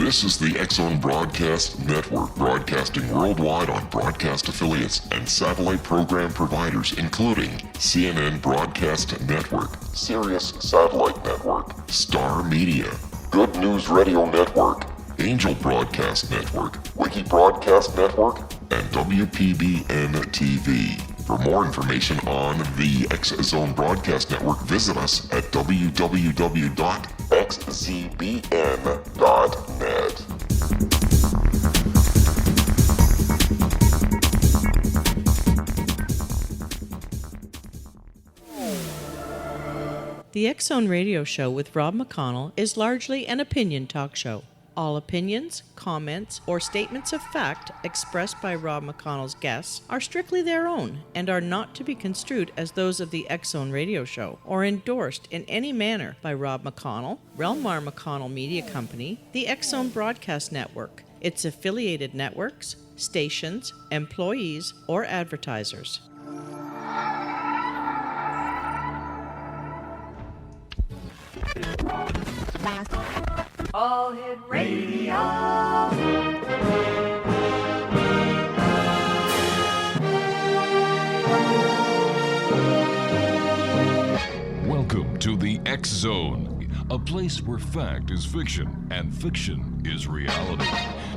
This is the X-Zone Broadcast Network, broadcasting worldwide on broadcast affiliates and satellite program providers, including CNN Broadcast Network, Sirius Satellite Network, Star Media, Good News Radio Network, Angel Broadcast Network, Wiki Broadcast Network, and WPBN TV. For more information on the X-Zone Broadcast Network, visit us at www.xzbn.net. The X-Zone Radio Show with Rob McConnell is largely an opinion talk show. All opinions, comments, or statements of fact expressed by Rob McConnell's guests are strictly their own and are not to be construed as those of the X-Zone Radio Show or endorsed in any manner by Rob McConnell, Relmar McConnell Media Company, the X-Zone Broadcast Network, its affiliated networks, stations, employees, or advertisers. All Hit Radio. Welcome to the X-Zone, a place where fact is fiction and fiction is reality.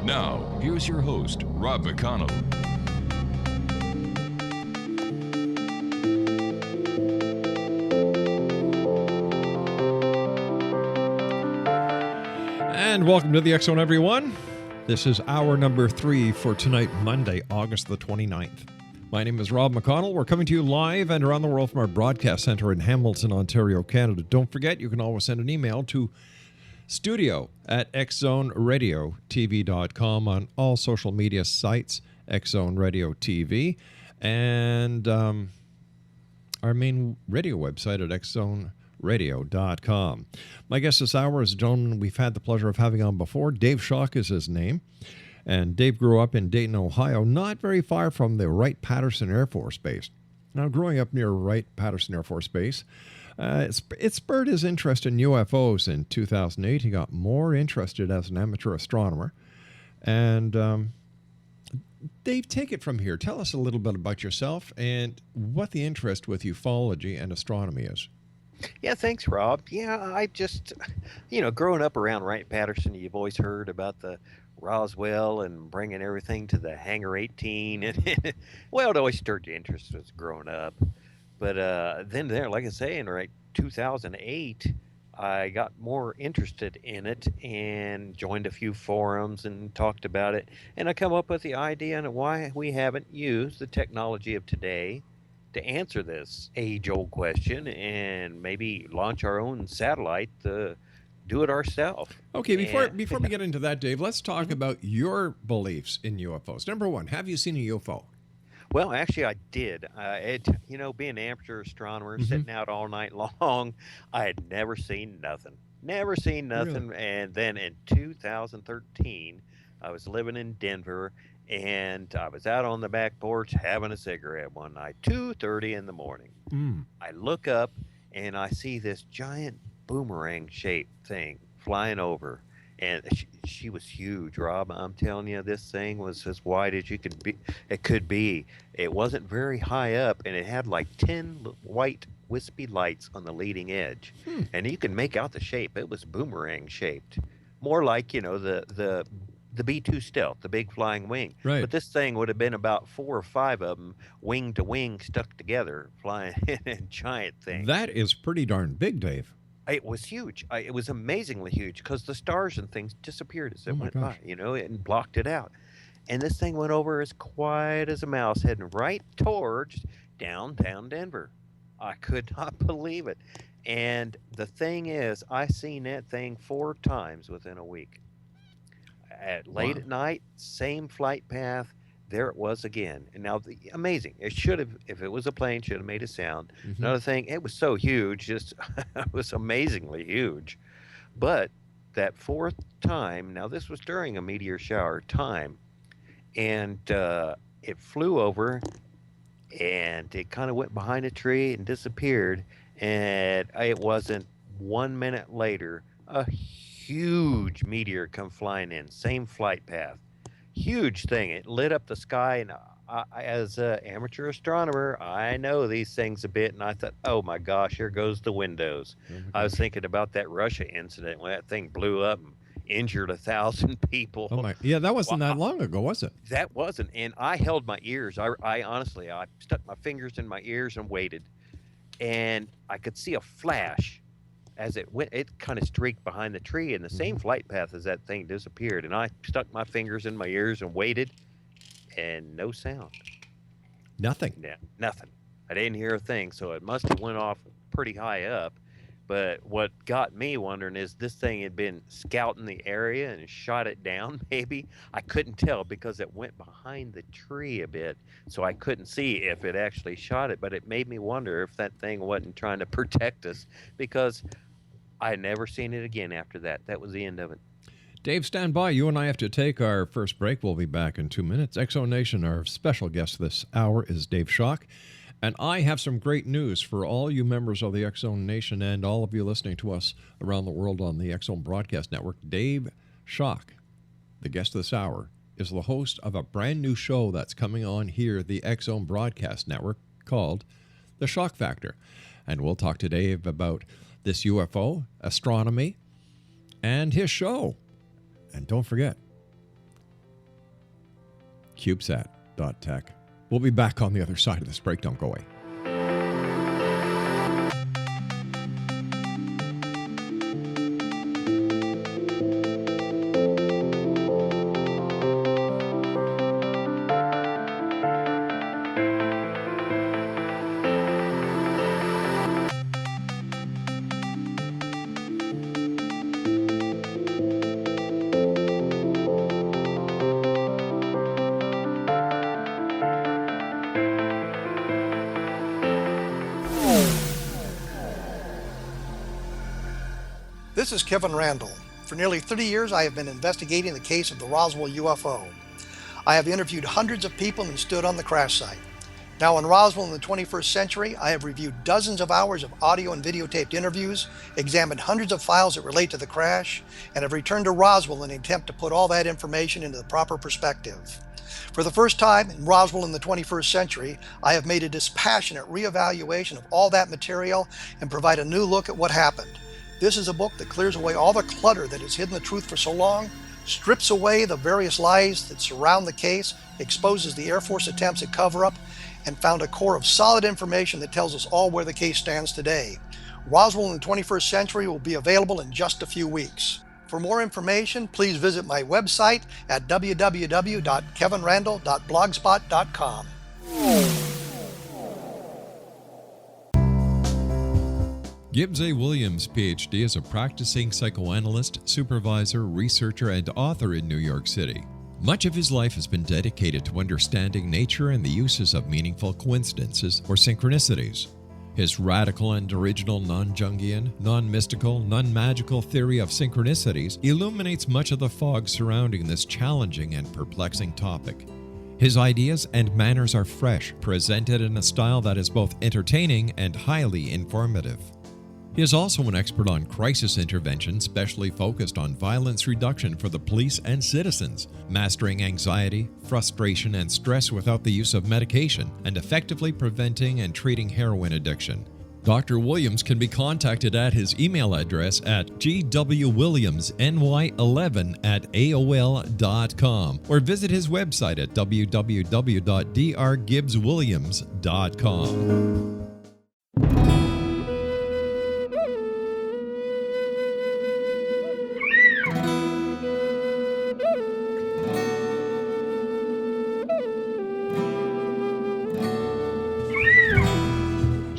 Now, here's your host, Rob McConnell. And welcome to the X-Zone, everyone. This is hour number 3 for tonight, Monday, August the 29th. My name is Rob McConnell. We're coming to you live and around the world from our broadcast center in Hamilton, Ontario, Canada. Don't forget, you can always send an email to studio@xzoneradiotv.com on all social media sites, X-Zone Radio TV, and our main radio website at xzoneradiotv.com. My guest this hour is a gentleman we've had the pleasure of having on before. Dave Schock is his name. And Dave grew up in Dayton, Ohio, not very far from the Wright-Patterson Air Force Base. Now, growing up near Wright-Patterson Air Force Base, it spurred his interest in UFOs in 2008. He got more interested as an amateur astronomer. And Dave, take it from here. Tell us a little bit about yourself and what the interest with ufology and astronomy is. Yeah, thanks, Rob. Yeah, I just, growing up around Wright-Patterson, you've always heard about the Roswell and bringing everything to the Hangar 18. And well, it always stirred your interest as growing up. But then there, like I say, in 2008, I got more interested in it and joined a few forums and talked about it. And I come up with the idea on why we haven't used the technology of today to answer this age-old question and maybe launch our own satellite to do it ourselves. Okay, before we get into that, Dave, let's talk about your beliefs in UFOs. Number one, have you seen a UFO? Well, actually, I did. Being an amateur astronomer, sitting out all night long, I had never seen nothing. Really? And then in 2013, I was living in Denver, and I was out on the back porch having a cigarette one night, 2:30 in the morning. I look up, and I see this giant boomerang-shaped thing flying over. And she was huge, Rob. I'm telling you, this thing was as wide as it could be. It wasn't very high up, and it had like 10 white wispy lights on the leading edge. And you can make out the shape. It was boomerang-shaped. More like, the B-2 Stealth, the big flying wing. Right. But this thing would have been about 4 or 5 of them, wing to wing, stuck together, flying in a giant thing. That is pretty darn big, Dave. It was huge. It was amazingly huge because the stars and things disappeared as it went by, and blocked it out. And this thing went over as quiet as a mouse, heading right towards downtown Denver. I could not believe it. And the thing is, I seen that thing 4 times within a week. Late at night, same flight path, there it was again. And now, amazing. It should have, if it was a plane, should have made a sound. Another thing, it was so huge, just it was amazingly huge. But that 4th time, now this was during a meteor shower time, and it flew over, and it kind of went behind a tree and disappeared. And it wasn't 1 minute later, a huge meteor come flying in, same flight path, huge thing. It lit up the sky, and as an amateur astronomer, I know these things a bit, and I thought, oh my gosh, here goes the windows. I was thinking about that Russia incident when that thing blew up and injured 1,000 people. Oh my, yeah, that wasn't that long ago, was it? That wasn't, and I held my ears. I honestly, I stuck my fingers in my ears and waited, and I could see a flash as it went. It kind of streaked behind the tree in the same flight path as that thing disappeared, and I stuck my fingers in my ears and waited, and no sound. Nothing. Yeah, nothing. I didn't hear a thing, so it must have went off pretty high up. But what got me wondering is this thing had been scouting the area and shot it down, maybe. I couldn't tell because it went behind the tree a bit, so I couldn't see if it actually shot it. But it made me wonder if that thing wasn't trying to protect us, because I had never seen it again after that. That was the end of it. Dave, stand by. You and I have to take our first break. We'll be back in 2 minutes. Exo Nation, our special guest this hour is Dave Schock. And I have some great news for all you members of the X-Zone Nation and all of you listening to us around the world on the X-Zone Broadcast Network. Dave Schock, the guest this hour, is the host of a brand new show that's coming on here, the X-Zone Broadcast Network, called The Shock Factor. And we'll talk to Dave about this UFO, astronomy, and his show. And don't forget, CubeSat.tech. We'll be back on the other side of this break. Don't go away. This is Kevin Randall. For nearly 30 years, I have been investigating the case of the Roswell UFO. I have interviewed hundreds of people and stood on the crash site. Now in Roswell in the 21st century, I have reviewed dozens of hours of audio and videotaped interviews, examined hundreds of files that relate to the crash, and have returned to Roswell in an attempt to put all that information into the proper perspective. For the first time in Roswell in the 21st century, I have made a dispassionate reevaluation of all that material and provide a new look at what happened. This is a book that clears away all the clutter that has hidden the truth for so long, strips away the various lies that surround the case, exposes the Air Force attempts at cover-up, and found a core of solid information that tells us all where the case stands today. Roswell in the 21st century will be available in just a few weeks. For more information, please visit my website at www.kevinrandall.blogspot.com. Gibbs A. Williams, Ph.D., is a practicing psychoanalyst, supervisor, researcher, and author in New York City. Much of his life has been dedicated to understanding nature and the uses of meaningful coincidences or synchronicities. His radical and original non-Jungian, non-mystical, non-magical theory of synchronicities illuminates much of the fog surrounding this challenging and perplexing topic. His ideas and manners are fresh, presented in a style that is both entertaining and highly informative. He is also an expert on crisis intervention, specially focused on violence reduction for the police and citizens, mastering anxiety, frustration, and stress without the use of medication, and effectively preventing and treating heroin addiction. Dr. Williams can be contacted at his email address at gwwilliamsny11@aol.com or visit his website at www.drgibbswilliams.com.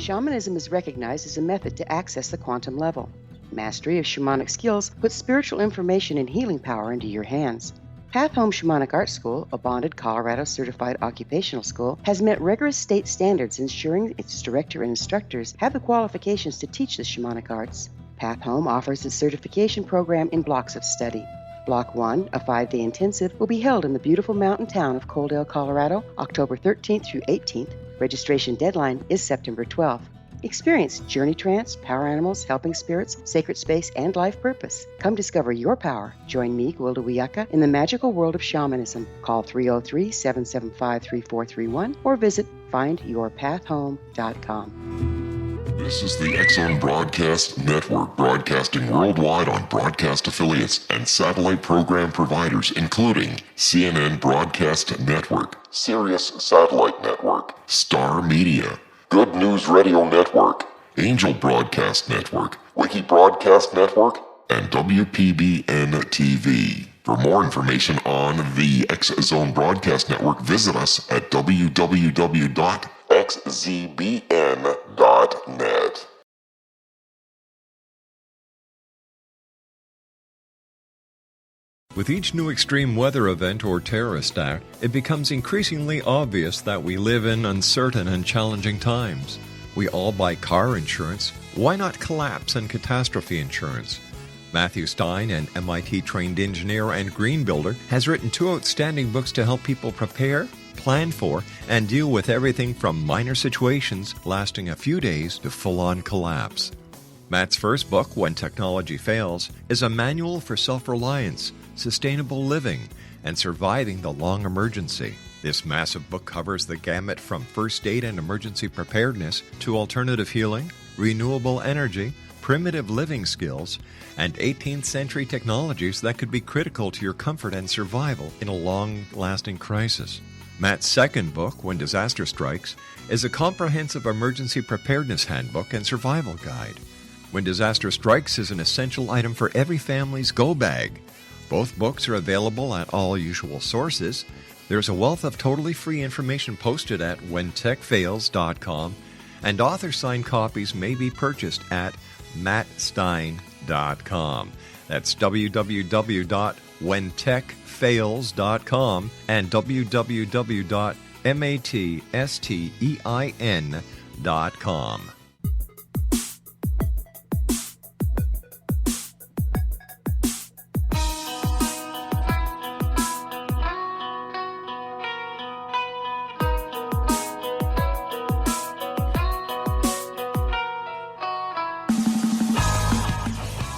Shamanism is recognized as a method to access the quantum level. Mastery of shamanic skills puts spiritual information and healing power into your hands. Path Home Shamanic Art School, a bonded Colorado certified occupational school, has met rigorous state standards, ensuring its director and instructors have the qualifications to teach the shamanic arts. Path Home offers its certification program in blocks of study. Block 1, a 5-day intensive, will be held in the beautiful mountain town of Coaldale, Colorado, October 13th through 18th. Registration deadline is September 12th. Experience journey trance, power animals, helping spirits, sacred space, and life purpose. Come discover your power. Join me, Gwilda Wiyaka, in the magical world of shamanism. Call 303-775-3431 or visit findyourpathhome.com. This is the X-Zone Broadcast Network, broadcasting worldwide on broadcast affiliates and satellite program providers, including CNN Broadcast Network, Sirius Satellite Network, Star Media, Good News Radio Network, Angel Broadcast Network, Wiki Broadcast Network, and WPBN TV. For more information on the X-Zone Broadcast Network, visit us at www.xzbn.net. With each new extreme weather event or terrorist act, it becomes increasingly obvious that we live in uncertain and challenging times. We all buy car insurance. Why not collapse and catastrophe insurance? Matthew Stein, an MIT-trained engineer and green builder, has written 2 outstanding books to help people prepare, plan for, and deal with everything from minor situations lasting a few days to full-on collapse. Matt's first book, When Technology Fails, is a manual for self-reliance, sustainable living, and surviving the long emergency. This massive book covers the gamut from first aid and emergency preparedness to alternative healing, renewable energy, primitive living skills, and 18th century technologies that could be critical to your comfort and survival in a long-lasting crisis. Matt's second book, When Disaster Strikes, is a comprehensive emergency preparedness handbook and survival guide. When Disaster Strikes is an essential item for every family's go bag. Both books are available at all usual sources. There's a wealth of totally free information posted at whentechfails.com, and author-signed copies may be purchased at mattstein.com. That's www.whentechfails.com and www.mattstein.com.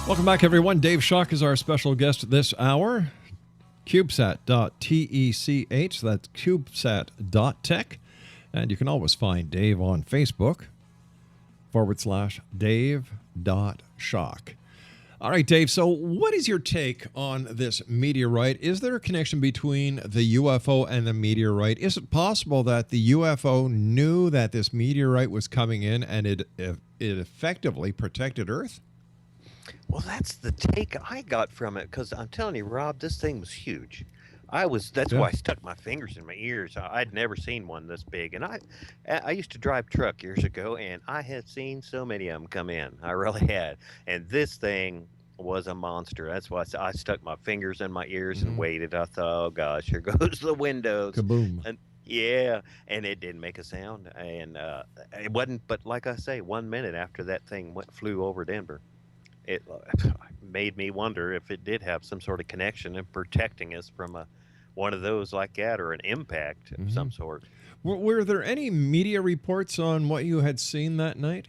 Welcome back, everyone. Dave Schock is our special guest this hour. CubeSat.tech. That's CubeSat.tech. And you can always find Dave on Facebook /Dave.Schock. All right, Dave. So what is your take on this meteorite? Is there a connection between the UFO and the meteorite? Is it possible that the UFO knew that this meteorite was coming in and it effectively protected Earth? Well, that's the take I got from it, because I'm telling you, Rob, this thing was huge. That's why I stuck my fingers in my ears. I'd never seen one this big, and I used to drive truck years ago, and I had seen so many of them come in. I really had, and this thing was a monster. That's why I stuck my fingers in my ears and waited. I thought, oh gosh, here goes the windows. Kaboom. And yeah, and it didn't make a sound, and it wasn't. But like I say, 1 minute after that thing flew over Denver. It made me wonder if it did have some sort of connection in protecting us from one of those like that, or an impact of some sort. Were there any media reports on what you had seen that night?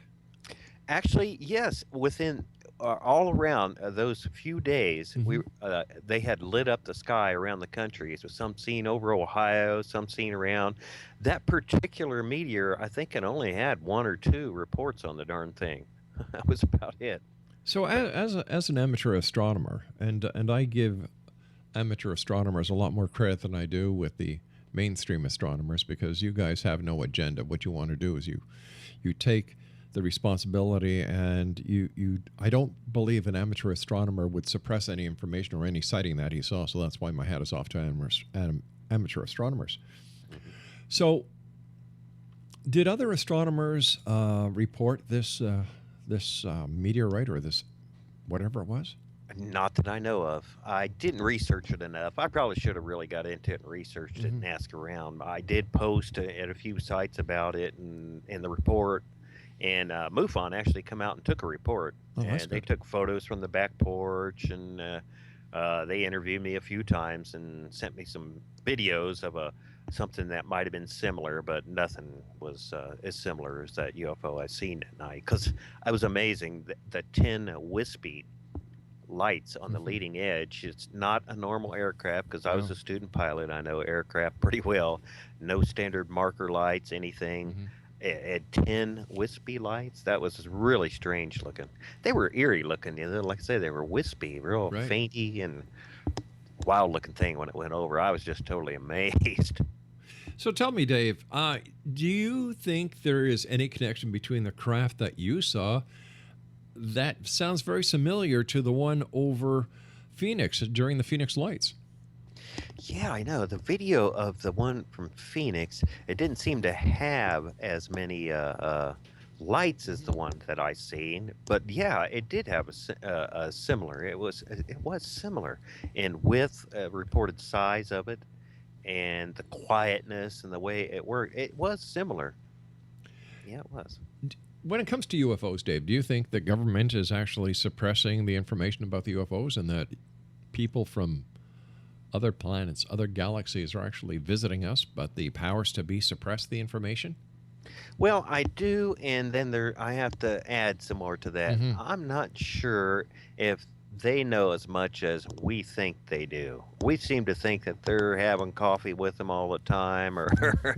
Actually, yes. Within all around those few days, they had lit up the sky around the country. So some seen over Ohio, some seen around. That particular meteor, I think it only had 1 or 2 reports on the darn thing. That was about it. So as an amateur astronomer, and I give amateur astronomers a lot more credit than I do with the mainstream astronomers, because you guys have no agenda. What you want to do is you take the responsibility, and I don't believe an amateur astronomer would suppress any information or any sighting that he saw. So that's why my hat is off to amateur astronomers. So did other astronomers report this meteorite or this whatever it was? Not that I know of. I didn't research it enough. I probably should have really got into it and researched it and asked around. I did post at a few sites about it and in the report. And MUFON actually come out and took a report. Oh, and they took photos from the back porch and They interviewed me a few times and sent me some videos of something that might have been similar, but nothing was as similar as that UFO I seen at night. Because I was amazing, the 10 wispy lights on the leading edge. It's not a normal aircraft, because I was a student pilot. I know aircraft pretty well. No standard marker lights, anything. It had 10 wispy lights. That was really strange looking. They were eerie looking. Like I say, they were wispy, real fainty and wild looking thing when it went over. I was just totally amazed. So tell me, Dave, do you think there is any connection between the craft that you saw that sounds very familiar to the one over Phoenix during the Phoenix lights? Yeah, I know. The video of the one from Phoenix, it didn't seem to have as many lights as the one that I seen, but yeah, it did have a similar. It was similar in width, reported size of it, and the quietness and the way it worked. It was similar. Yeah, it was. When it comes to UFOs, Dave, do you think the government is actually suppressing the information about the UFOs, and that people from other planets, other galaxies are actually visiting us, but the powers to be suppress the information? Well, I do, and then I have to add some more to that. I'm not sure if they know as much as we think they do. We seem to think that they're having coffee with them all the time, or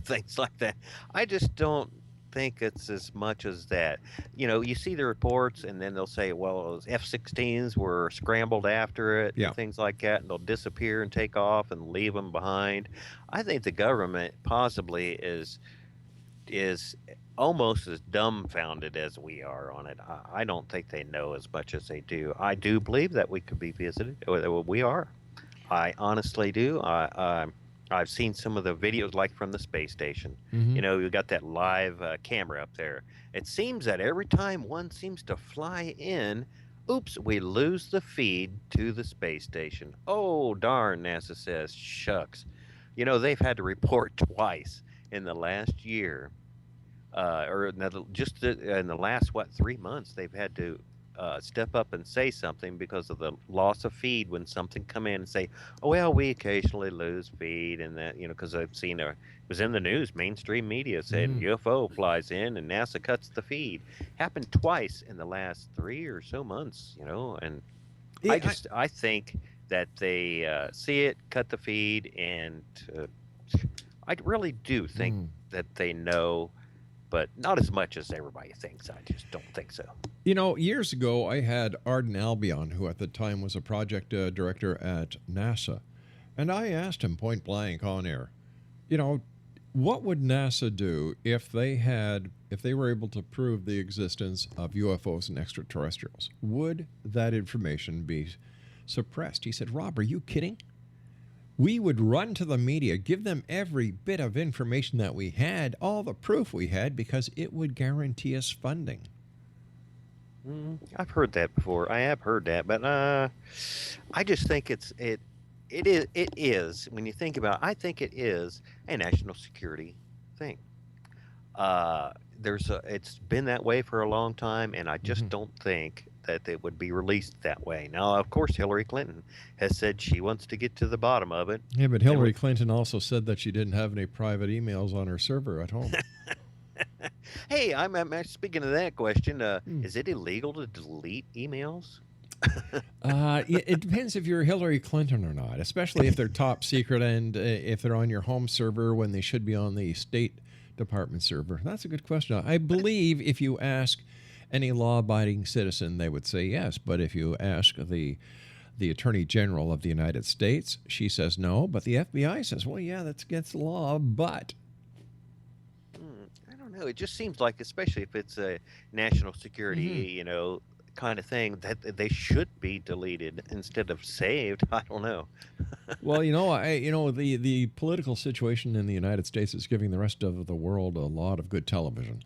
things like that. I just don't think it's as much as that. You see the reports, and then they'll say, well, those F-16s were scrambled after it, and things like that, and they'll disappear and take off and leave them behind. I think the government possibly is almost as dumbfounded as we are on it. I don't think they know as much as they do. I do believe that we could be visited. We are. I honestly do. I've seen some of the videos, like from the space station. You've got that live camera up there. It seems that every time one seems to fly in, oops, we lose the feed to the space station. Oh, darn, NASA says. Shucks. They've had to report twice in the last year, or just in the last, 3 months, they've had to step up and say something because of the loss of feed when something come in and say, oh, well, we occasionally lose feed, and that, because I've seen it was in the news, mainstream media said UFO flies in and NASA cuts the feed. Happened twice in the last 3 or so months, and I think that they see it, cut the feed, and I really do think that they know, but not as much as everybody thinks. I just don't think so. Years ago, I had Arden Albion, who at the time was a project director at NASA, and I asked him point blank on air, what would NASA do if they were able to prove the existence of UFOs and extraterrestrials? Would that information be suppressed? He said, Rob, are you kidding? We would run to the media, give them every bit of information that we had, all the proof we had, because it would guarantee us funding. I've heard that before. I have heard that, but I just think it is. When you think about it, I think it is a national security thing. It's been that way for a long time, and I just don't think that it would be released that way. Now, of course, Hillary Clinton has said she wants to get to the bottom of it. Yeah, but Hillary Clinton also said that she didn't have any private emails on her server at home. Hey, I'm speaking of that question. Is it illegal to delete emails? It depends if you're Hillary Clinton or not, especially if they're top secret and if they're on your home server when they should be on the State Department server. That's a good question. I believe if you ask any law-abiding citizen, they would say yes. But if you ask the Attorney General of the United States, she says no. But the FBI says, well, yeah, that's against the law, but... I don't know. It just seems like, especially if it's a national security, kind of thing, that they should be deleted instead of saved. I don't know. Well, the political situation in the United States is giving the rest of the world a lot of good television.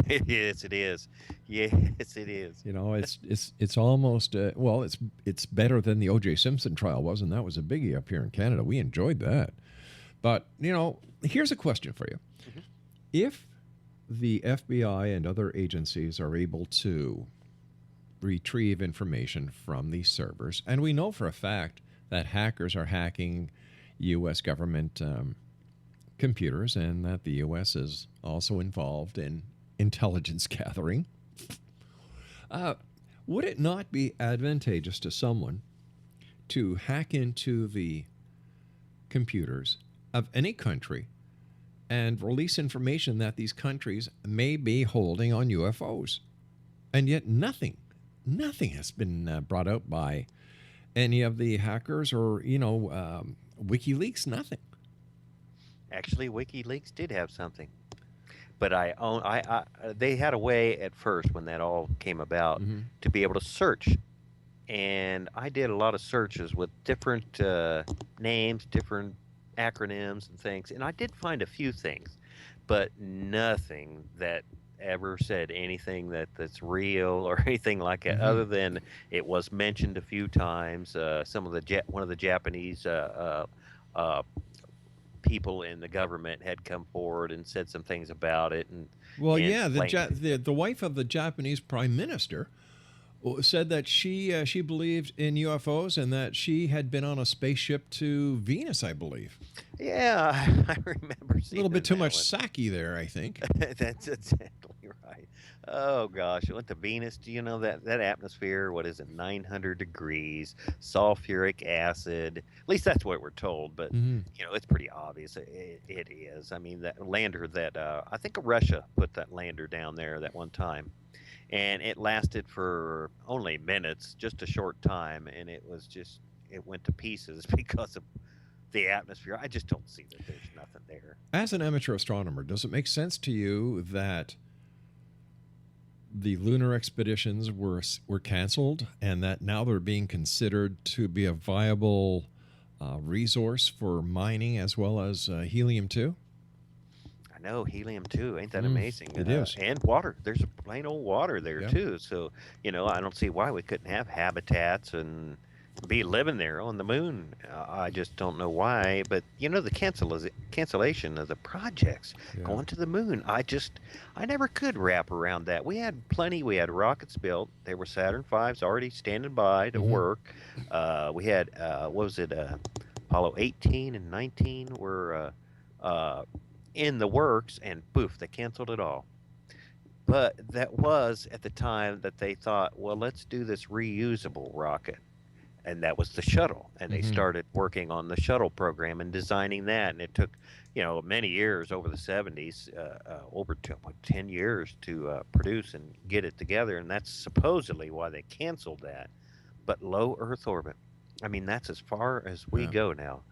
Yes, it is. Yes, it is. It's almost it's better than the O.J. Simpson trial was, and that was a biggie up here in Canada. We enjoyed that. But here's a question for you: if the FBI and other agencies are able to retrieve information from these servers, and we know for a fact that hackers are hacking U.S. government computers, and that the U.S. is also involved in intelligence gathering. Would it not be advantageous to someone to hack into the computers of any country and release information that these countries may be holding on UFOs? And yet nothing has been brought out by any of the hackers or, WikiLeaks, nothing. Actually, WikiLeaks did have something. But they had a way at first when that all came about to be able to search. And I did a lot of searches with different names, different acronyms and things. And I did find a few things, but nothing that ever said anything that's real or anything like that, other than it was mentioned a few times. One of the Japanese people in the government had come forward and said some things about it. The wife of the Japanese prime minister said that she believed in UFOs and that she had been on a spaceship to Venus, I believe. Yeah, I remember seeing a little bit too much one. sake there, I think. That's exactly right. Oh gosh, it went to Venus. Do you know that atmosphere? What is it? 900 degrees, sulfuric acid. At least that's what we're told. But it's pretty obvious. It is. I mean, that lander that I think Russia put that lander down there that one time. And it lasted for only minutes, just a short time, and it went to pieces because of the atmosphere. I just don't see that there's nothing there. As an amateur astronomer, does it make sense to you that the lunar expeditions were canceled and that now they're being considered to be a viable resource for mining as well as helium-2? No, helium-2, ain't that amazing? It is. And water. There's plain old water there too. So, I don't see why we couldn't have habitats and be living there on the moon. I just don't know why. But the cancellation of the projects going to the moon, I never could wrap around that. We had plenty. We had rockets built. There were Saturn V's already standing by to work. We had Apollo 18 and 19 were in the works, and poof, they canceled it all. But that was at the time that they thought, well, let's do this reusable rocket, and that was the shuttle. And they started working on the shuttle program and designing that, and it took many years, over the 70s, over 10 years to produce and get it together. And that's supposedly why they canceled that. But low Earth orbit, I mean, that's as far as we go now.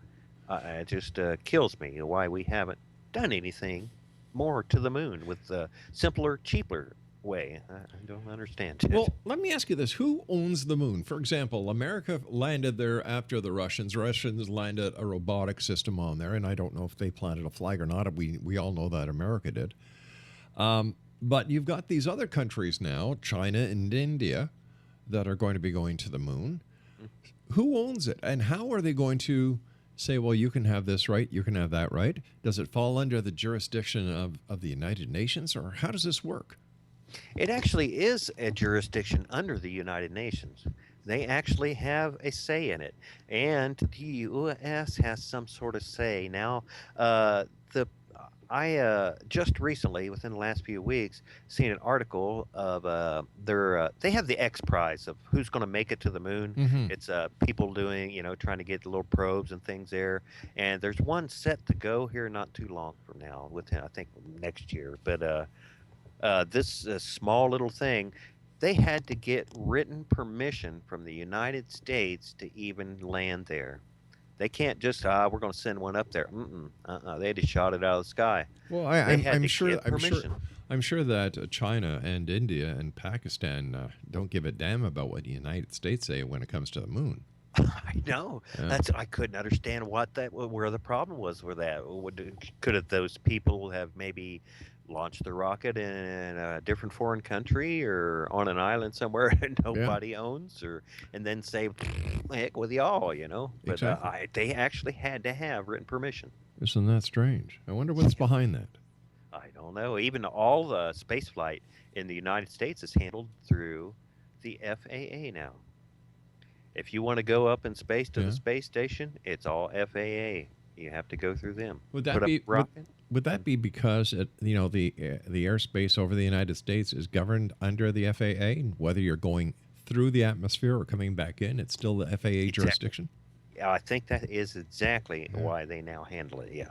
It just kills me why we haven't done anything more to the moon with the simpler, cheaper way. I don't understand it. Well, let me ask you this. Who owns the moon? For example, America landed there after the Russians. Russians landed a robotic system on there, and I don't know if they planted a flag or not. We all know that America did. But you've got these other countries now, China and India, that are going to be going to the moon. Who owns it, and how are they going to say, well, you can have this right, you can have that right? Does it fall under the jurisdiction of the United Nations, or how does this work? It actually is a jurisdiction under the United Nations. They actually have a say in it, and the U.S. has some sort of say. Now, I just recently, within the last few weeks, seen an article of they have the X Prize of who's going to make it to the moon. It's people doing, trying to get the little probes and things there. And there's one set to go here not too long from now, within, I think, next year. But this small little thing, they had to get written permission from the United States to even land there. They can't just, we're going to send one up there. They just shot it out of the sky. Well, I'm sure that China and India and Pakistan don't give a damn about what the United States say when it comes to the moon. I know. Yeah. I couldn't understand where the problem was with that. Could those people have maybe launched the rocket in a different foreign country or on an island somewhere that nobody owns, and then say, heck with y'all, But exactly. They actually had to have written permission. Isn't that strange? I wonder what's behind that. I don't know. Even all the space flight in the United States is handled through the FAA now. If you want to go up in space to the space station, it's all FAA. You have to go through them. Would that be because the airspace over the United States is governed under the FAA, and whether you're going through the atmosphere or coming back in, it's still the FAA jurisdiction? Yeah, I think that is exactly why they now handle it. Yeah.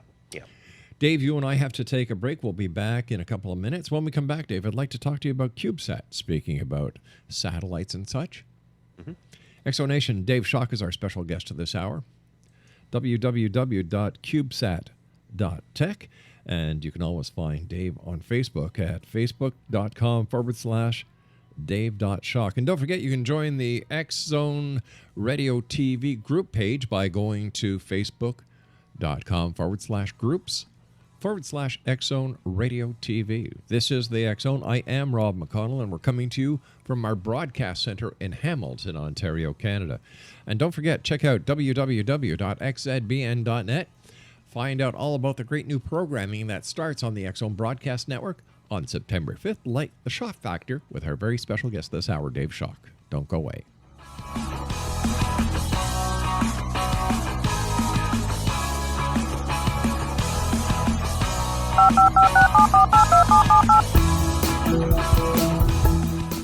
Dave, you and I have to take a break. We'll be back in a couple of minutes. When we come back, Dave, I'd like to talk to you about CubeSat, speaking about satellites and such. Mm-hmm. Exonation, Dave Schock is our special guest this hour. www.cubesat.tech. And you can always find Dave on Facebook at facebook.com/Dave.Schock. And don't forget, you can join the X Zone Radio TV group page by going to facebook.com/groups/X Zone Radio TV. This is the X Zone. I am Rob McConnell, and we're coming to you from our broadcast center in Hamilton, Ontario, Canada. And don't forget, check out www.xzbn.net. Find out all about the great new programming that starts on the X Zone Broadcast Network on September 5th. Light the Shock Factor with our very special guest this hour, Dave Schock. Don't go away.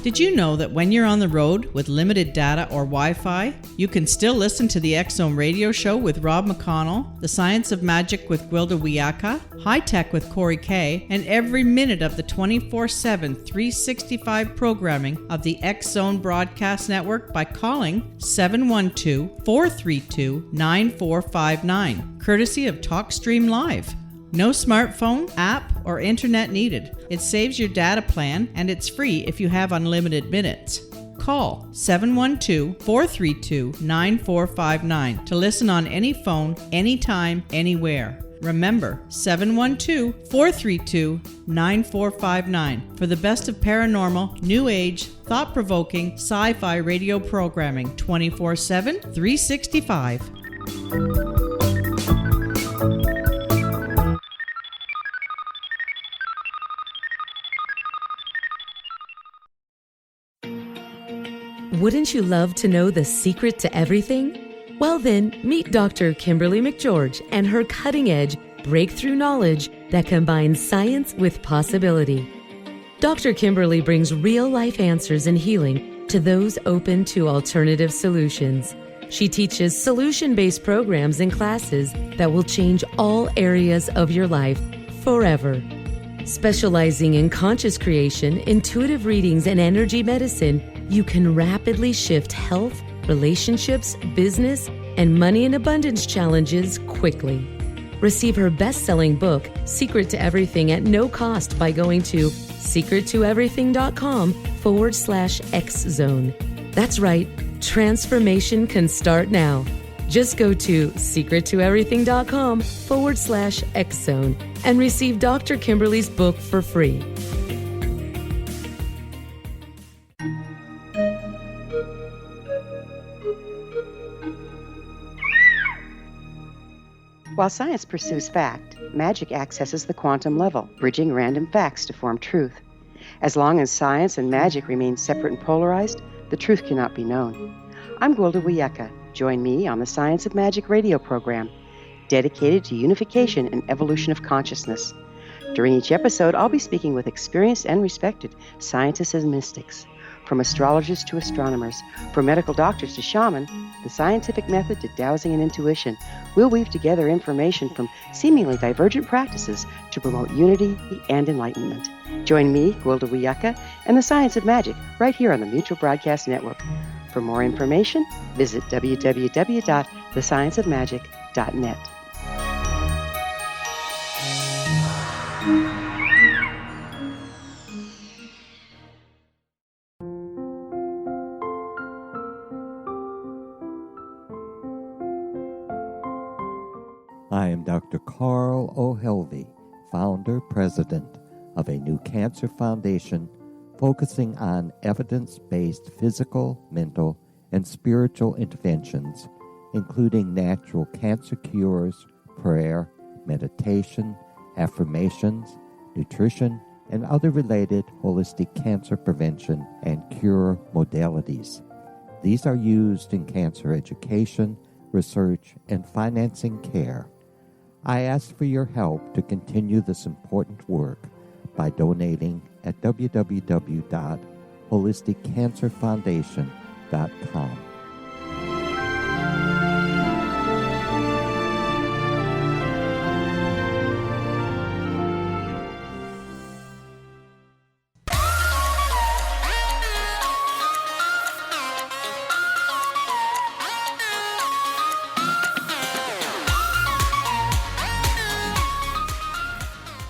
Did you know that when you're on the road with limited data or Wi-Fi, you can still listen to the X Zone Radio Show with Rob McConnell, The Science of Magic with Gwilda Wiyaka, High Tech with Corey Kay, and every minute of the 24/7, 365 programming of the X Zone Broadcast Network by calling 712-432-9459, courtesy of TalkStream Live. No smartphone, app, or internet needed. It saves your data plan, and it's free if you have unlimited minutes. Call 712-432-9459 to listen on any phone, anytime, anywhere. Remember, 712-432-9459 for the best of paranormal, new age, thought-provoking, sci-fi radio programming 24/7, 365. Wouldn't you love to know the secret to everything? Well then, meet Dr. Kimberly McGeorge and her cutting-edge breakthrough knowledge that combines science with possibility. Dr. Kimberly brings real-life answers and healing to those open to alternative solutions. She teaches solution-based programs and classes that will change all areas of your life forever. Specializing in conscious creation, intuitive readings, and energy medicine, you can rapidly shift health, relationships, business, and money and abundance challenges quickly. Receive her best-selling book, Secret to Everything, at no cost by going to secrettoeverything.com/X-Zone. That's right, transformation can start now. Just go to secrettoeverything.com/X-Zone and receive Dr. Kimberly's book for free. While science pursues fact, magic accesses the quantum level, bridging random facts to form truth. As long as science and magic remain separate and polarized, the truth cannot be known. I'm Gwilda Wiyaka. Join me on the Science of Magic radio program, dedicated to unification and evolution of consciousness. During each episode, I'll be speaking with experienced and respected scientists and mystics. From astrologers to astronomers, from medical doctors to shaman, the scientific method to dowsing and intuition, we'll weave together information from seemingly divergent practices to promote unity and enlightenment. Join me, Gwilda Wiyaka, and the Science of Magic right here on the Mutual Broadcast Network. For more information, visit www.thescienceofmagic.net. I am Dr. Carl O'Helvey, founder, president of a new cancer foundation focusing on evidence-based physical, mental, and spiritual interventions, including natural cancer cures, prayer, meditation, affirmations, nutrition, and other related holistic cancer prevention and cure modalities. These are used in cancer education, research, and financing care. I ask for your help to continue this important work by donating at www.holisticcancerfoundation.com.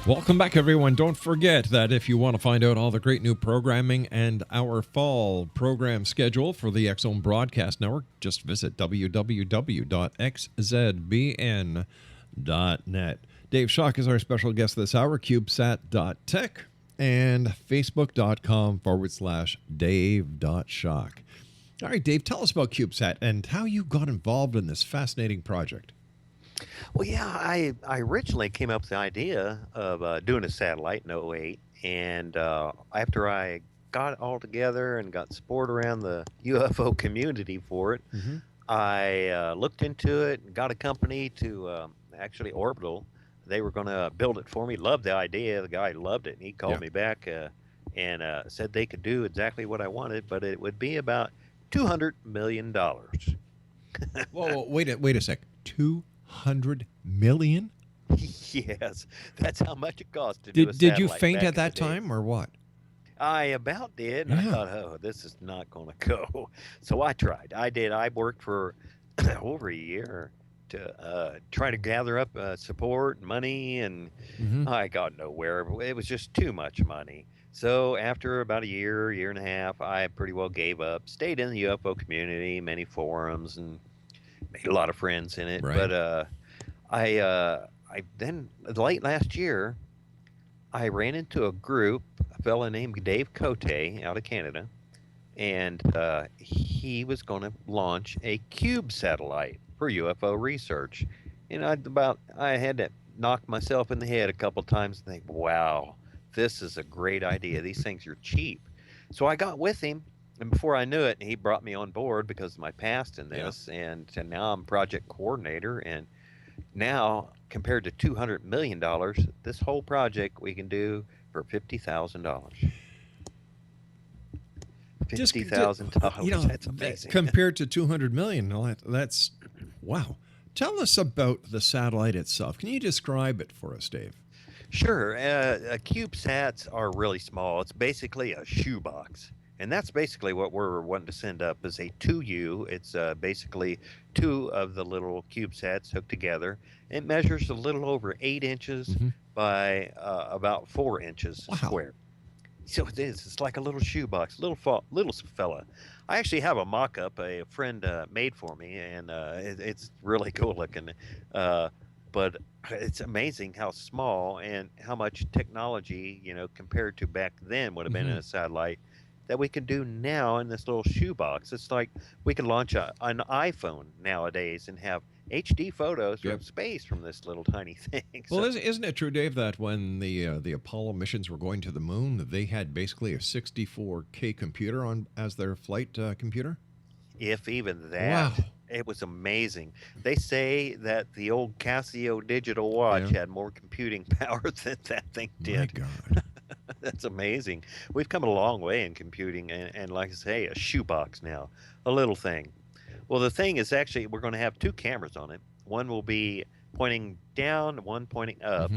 Welcome back, everyone. Don't forget that if you want to find out all the great new programming and our fall program schedule for the X-Zone Broadcast Network, just visit www.xzbn.net. Dave Schock is our special guest this hour, CubeSat.tech, and Facebook.com/Dave.Schock. All right, Dave, tell us about CubeSat and how you got involved in this fascinating project. Well, yeah, I originally came up with the idea of doing a satellite in '08, and after I got it all together and got support around the UFO community for it, I looked into it and got a company to actually Orbital. They were going to build it for me. Loved the idea. The guy loved it, and he called me back and said they could do exactly what I wanted, but it would be about $200 million. Whoa, wait a sec. 200 million? Yes, that's how much it cost to do a Did you satellite faint back at in that the day. time or what? I about did. And I Yeah. thought, oh, this is not going to go. So I tried. I did. I worked for over a year to try to gather up support and money, and I got nowhere. It was just too much money. So after about a year and a half, I pretty well gave up. Stayed in the UFO community, many forums, and made a lot of friends in it. Right. But I then late last year, I ran into a group, a fella named Dave Cote out of Canada, and he was going to launch a cube satellite for UFO research. And I had to knock myself in the head a couple times and think, wow, this is a great idea. These things are cheap. So I got with him, and before I knew it, he brought me on board because of my past in this, and now I'm project coordinator. And now, compared to $200 million, this whole project we can do for $50,000. $50,000. That's amazing. Compared to 200 million, that's wow. Tell us about the satellite itself. Can you describe it for us, Dave? Sure. CubeSats are really small. It's basically a shoebox. And that's basically what we're wanting to send up is a 2U. It's basically two of the little CubeSats hooked together. It measures a little over 8 inches by about 4 inches square. So it is. It's like a little shoebox, little fella. I actually have a mock-up a friend made for me, and it's really cool looking. But it's amazing how small and how much technology, compared to back then would have been in a satellite that we can do now in this little shoebox. It's like we can launch an iPhone nowadays and have HD photos from space from this little tiny thing. Well, isn't it true, Dave, that when the Apollo missions were going to the moon, they had basically a 64K computer as their flight computer? If even that. Wow. It was amazing. They say that the old Casio digital watch had more computing power than that thing did. My God. That's amazing. We've come a long way in computing, and like I say, a shoebox now, a little thing. Well, the thing is actually we're going to have 2 cameras on it. One will be pointing down, one pointing up,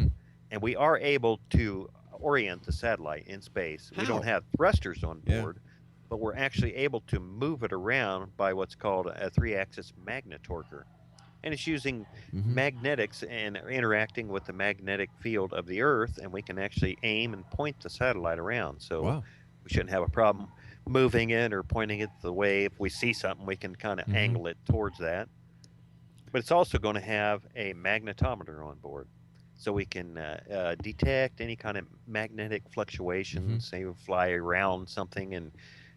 and we are able to orient the satellite in space. How? We don't have thrusters on board, but we're actually able to move it around by what's called a 3-axis magnetorquer. And it's using magnetics and interacting with the magnetic field of the Earth, and we can actually aim and point the satellite around. So we shouldn't have a problem moving it or pointing it the way. If we see something, we can kind of angle it towards that. But it's also going to have a magnetometer on board, so we can detect any kind of magnetic fluctuations. Say we fly around something, and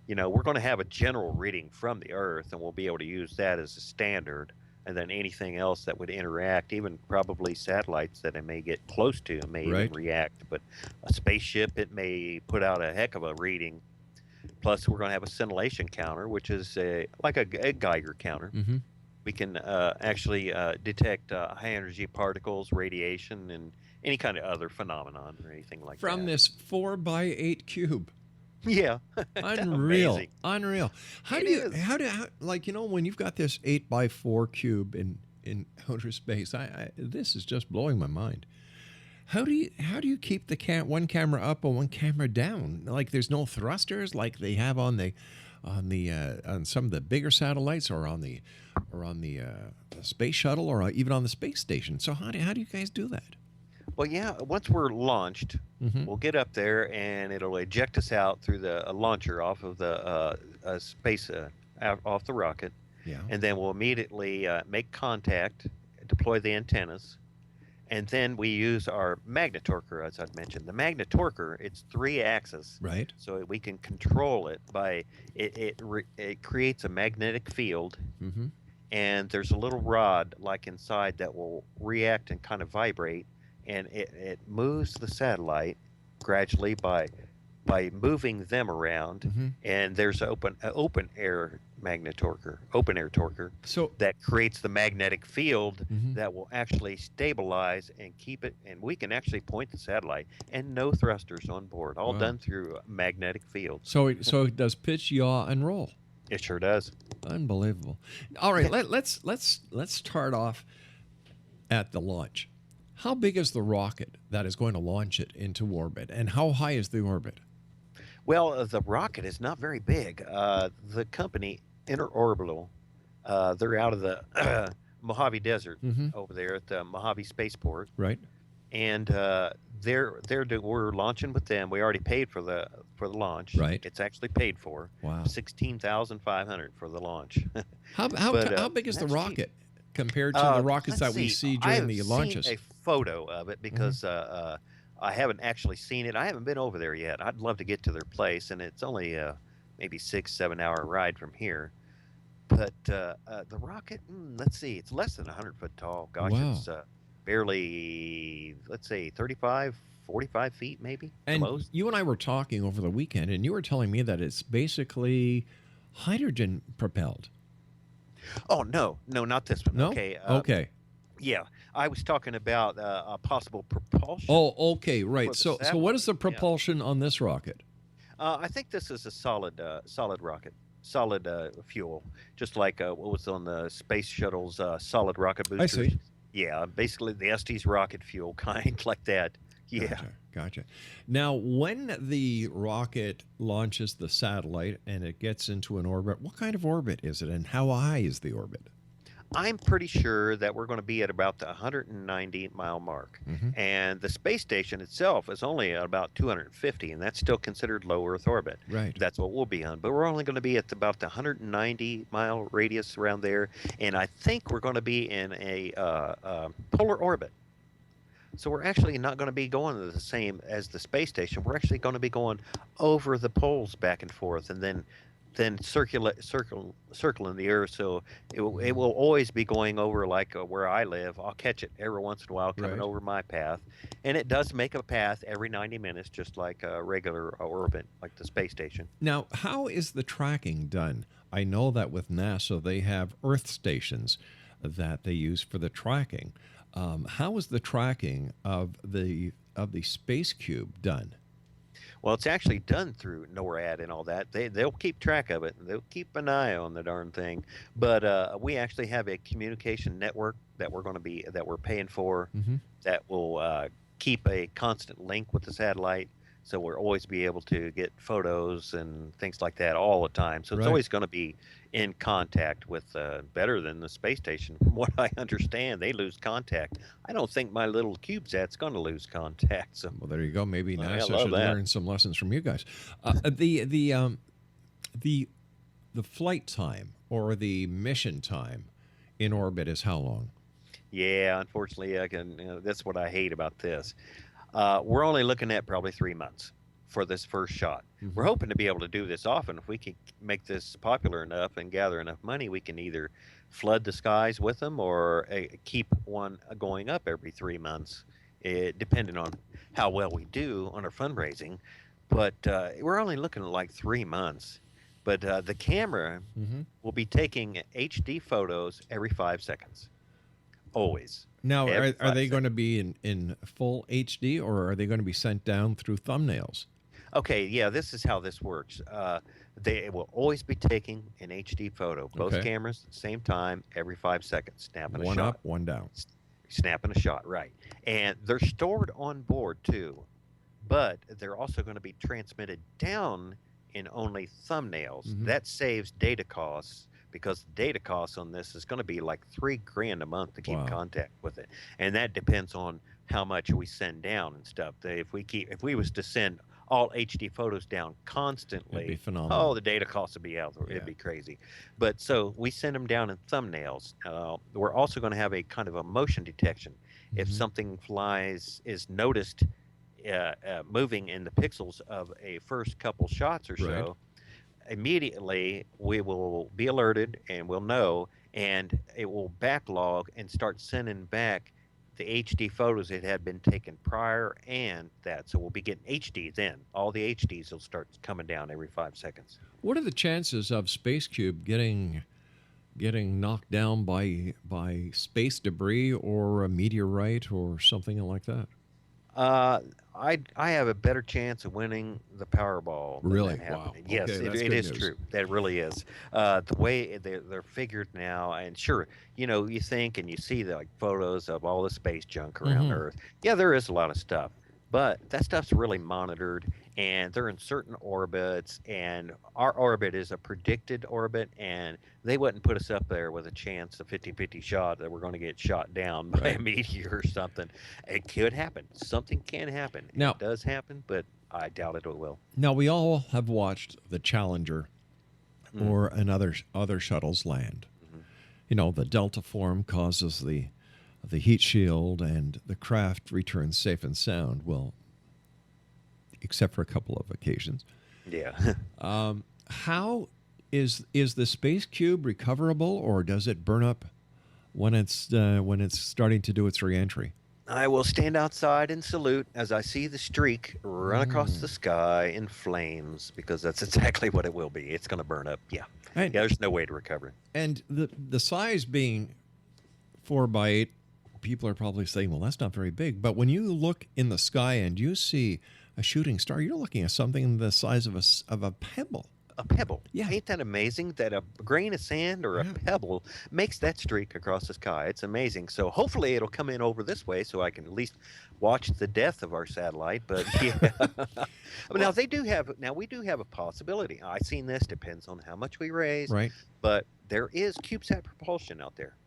we're going to have a general reading from the Earth, and we'll be able to use that as a standard. And then anything else that would interact, even probably satellites that it may get close to may even react. But a spaceship, it may put out a heck of a reading. Plus, we're going to have a scintillation counter, which is like a Geiger counter. Mm-hmm. We can actually detect high energy particles, radiation, and any kind of other phenomenon or anything like that. From this 4x8 cube. Yeah. Unreal. Amazing. Unreal. How like, when you've got this 8x4 cube in outer space, this is just blowing my mind. How do you keep the one camera up and one camera down? Like, there's no thrusters like they have on some of the bigger satellites, or on the space shuttle, or even on the space station. So how do you guys do that? Well, yeah, once we're launched, Mm-hmm. we'll get up there and it'll eject us out through the launcher off of the space, off the rocket. Yeah. And then we'll immediately make contact, deploy the antennas, and then we use our magnetorquer, as I'd mentioned. The magnetorquer, it's 3 axis, Right. so we can control it by it creates a magnetic field, Mm-hmm. and there's a little rod like inside that will react and kind of vibrate, and it moves the satellite gradually by moving them around. Mm-hmm. And there's open air torquer So that creates the magnetic field Mhm. that will actually stabilize and keep it, and we can actually point the satellite, and no thrusters on board, all Wow. done through a magnetic field. so it does pitch, yaw, and roll. It sure does. Unbelievable. All right, let's start off at the launch. How big is the rocket that is going to launch it into orbit, and how high is the orbit? Well, the rocket is not very big. The company Interorbital, they're out of the Mojave Desert Mhm. over there at the Mojave Spaceport, Right. and we're launching with them. We already paid for the launch. Right. It's actually paid for. Wow. 16,500 for the launch. How But, big is the that's cheap. rocket compared to the rockets let's that we see I during have the launches? seen a photo of it because I haven't actually seen it. I haven't been over there yet. I'd love to get to their place, and it's only maybe 6-7 hour ride from here. But the rocket, let's see, it's less than 100 foot tall. Gosh, Wow. it's barely, let's say, 35, 45 feet maybe. the And most. you and I were talking over the weekend, and you were telling me that it's basically hydrogen propelled. Oh, no, not this one. No? Okay. Okay. Yeah, I was talking about a possible propulsion. Oh, okay, right. For the So what is the satellite, yeah. propulsion on this rocket? I think this is a solid rocket, solid fuel, just like what was on the space shuttle's solid rocket boosters. see. Yeah, basically the ST's rocket fuel kind, like that. Yeah. Gotcha. Now, when the rocket launches the satellite and it gets into an orbit, what kind of orbit is it, and how high is the orbit? I'm pretty sure that we're going to be at about the 190 mile mark. Mhm. And the space station itself is only at about 250, and that's still considered low Earth orbit. Right. That's what we'll be on. But we're only going to be at about the 190 mile radius around there. And I think we're going to be in a polar orbit. So we're actually not going to be going to the same as the space station. We're actually going to be going over the poles back and forth, and then circling the Earth. So it will always be going over, like where I live. I'll catch it every once in a while coming Right. over my path, and it does make a path every 90 minutes, just like a regular orbit, like the space station. Now, how is the tracking done? I know that with NASA, they have Earth stations that they use for the tracking. How is the tracking of the space cube done? Well, it's actually done through NORAD and all that. They'll keep track of it. They'll keep an eye on the darn thing. But we actually have a communication network that we're paying for, Mm-hmm. that will keep a constant link with the satellite. So we'll always be able to get photos and things like that all the time. So it's Right. always going to be in contact with, better than the space station. From what I understand, they lose contact. I don't think my little CubeSat's going to lose contact. So Well, there you go. Maybe I NASA love should that. learn some lessons from you guys. The flight time or the mission time in orbit is how long? yeah, unfortunately, that's what I hate about this. We're only looking at probably 3 months for this first shot. Mhm. We're hoping to be able to do this often. If we can make this popular enough and gather enough money, we can either flood the skies with them or keep one going up every 3 months, depending on how well we do on our fundraising. but we're only looking at like 3 months. But the camera will be taking HD photos every 5 seconds, always. Now, Every are 5 they going to seconds. be in full HD, or are they going to be sent down through thumbnails? Okay, yeah, this is how this works. They will always be taking an HD photo, both Okay. cameras, same time, every 5 seconds, snapping a One shot. up, one down. Snapping a shot, right. And they're stored on board too, but they're also going to be transmitted down in only thumbnails. That saves data costs because the data costs on this is going to be like $3,000 a month to keep Wow. contact with it. And that depends on how much we send down and stuff. If we was to send all HD photos down constantly, It'd be phenomenal. oh, the data costs would be out. Yeah. It'd be crazy. But so we send them down in thumbnails. We're also going to have a kind of a motion detection. If something is noticed moving in the pixels of a first couple shots or so, immediately we will be alerted and we'll know, and it will backlog and start sending back the HD photos that had been taken prior and that. So we'll be getting HD then. All the HDs will start coming down every 5 seconds. What are the chances of Space Cube getting knocked down by space debris or a meteorite or something like that? I have a better chance of winning the Powerball. Than Really? that happening. Wow. Yes, Okay, that's it good is news. true. That really is. The way they're figured now, and sure, you think and you see the photos of all the space junk around Earth. Yeah, there is a lot of stuff, but that stuff's really monitored, and they're in certain orbits, and our orbit is a predicted orbit, and they wouldn't put us up there with a chance of 50-50 shot that we're going to get shot down by a meteor or something. It could happen. Something can happen. Now- It does happen, but I doubt it will. Now, we all have watched the Challenger or another other shuttles land. The delta form causes the heat shield, and the craft returns safe and sound. Well, except for a couple of occasions. Yeah. How is the Space Cube recoverable, or does it burn up when it's starting to do its reentry? I will stand outside and salute as I see the streak run across the sky in flames, because that's exactly what it will be. It's going to burn up. Yeah. And, Yeah, there's no way to recover it. and the size being 4 by 8, people are probably saying, well, that's not very big. But when you look in the sky and you see a shooting star, you're looking at something the size of a pebble. A pebble. Yeah. Ain't that amazing that a grain of sand or a pebble makes that streak across the sky? It's amazing. So hopefully it'll come in over this way so I can at least watch the death of our satellite. But yeah. Now we do have a possibility. I've seen this, depends on how much we raise. Right. But there is CubeSat propulsion out there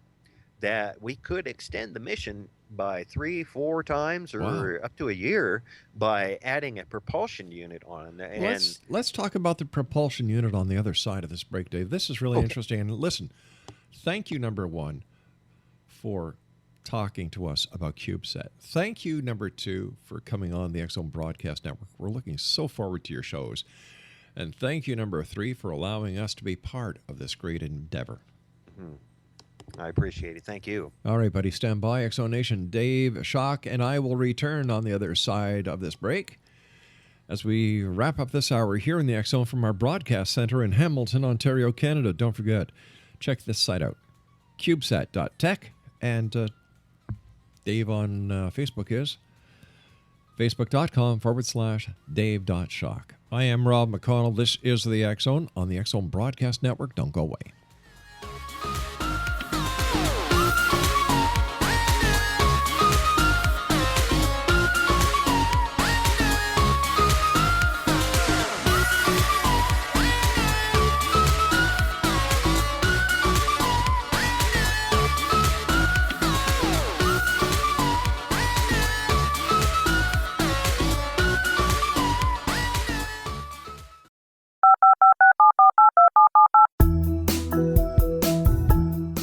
that we could extend the mission by 3-4 times or up to a year by adding a propulsion unit on. And Let's talk about the propulsion unit on the other side of this break, Dave. This is really interesting. And listen, thank you, number one, for talking to us about CubeSat. Thank you, number two, for coming on the X-Zone Broadcast Network. We're looking so forward to your shows. And thank you, number three, for allowing us to be part of this great endeavor. I appreciate it. Thank you. All right, buddy, stand by. X-Zone Nation, Dave Schock and I will return on the other side of this break as we wrap up this hour here in the X-Zone from our broadcast center in Hamilton, Ontario, Canada. Don't forget, check this site out, CubeSat.tech, and Dave on Facebook is facebook.com/Dave.Schock. I am Rob McConnell. This is the X-Zone on the X-Zone Broadcast Network. Don't go away.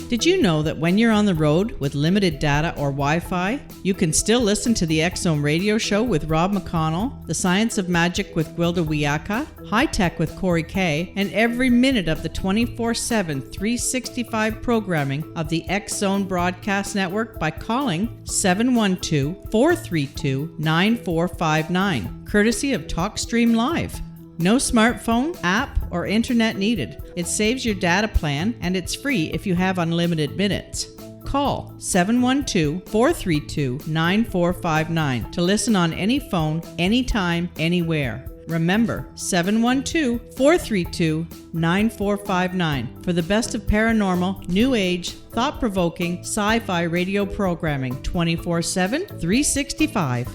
Did you know that when you're on the road with limited data or Wi-Fi, you can still listen to the X-Zone radio show with Rob McConnell, The Science of Magic with Gwilda Wiyaka, High Tech with Corey Kay, and every minute of the 24/7, 365 programming of the X-Zone Broadcast Network by calling 712-432-9459, courtesy of TalkStream Live. No smartphone, app, or internet needed. It saves your data plan, and it's free if you have unlimited minutes. Call 712-432-9459 to listen on any phone, anytime, anywhere. Remember, 712-432-9459 for the best of paranormal, new age, thought-provoking, sci-fi radio programming 24/7, 365.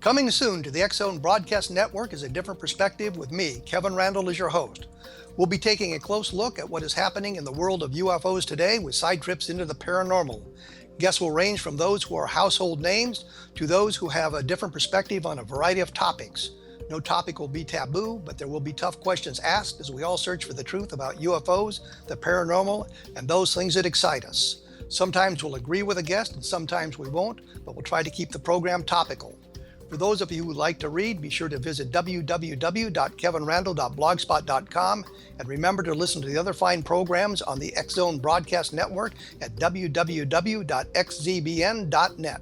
Coming soon to the X-Zone Broadcast Network is A Different Perspective with me, Kevin Randall, as your host. We'll be taking a close look at what is happening in the world of UFOs today with side trips into the paranormal. Guests will range from those who are household names to those who have a different perspective on a variety of topics. No topic will be taboo, but there will be tough questions asked as we all search for the truth about UFOs, the paranormal, and those things that excite us. Sometimes we'll agree with a guest and sometimes we won't, but we'll try to keep the program topical. For those of you who would like to read, be sure to visit www.kevinrandall.blogspot.com and remember to listen to the other fine programs on the X-Zone Broadcast Network at www.xzbn.net.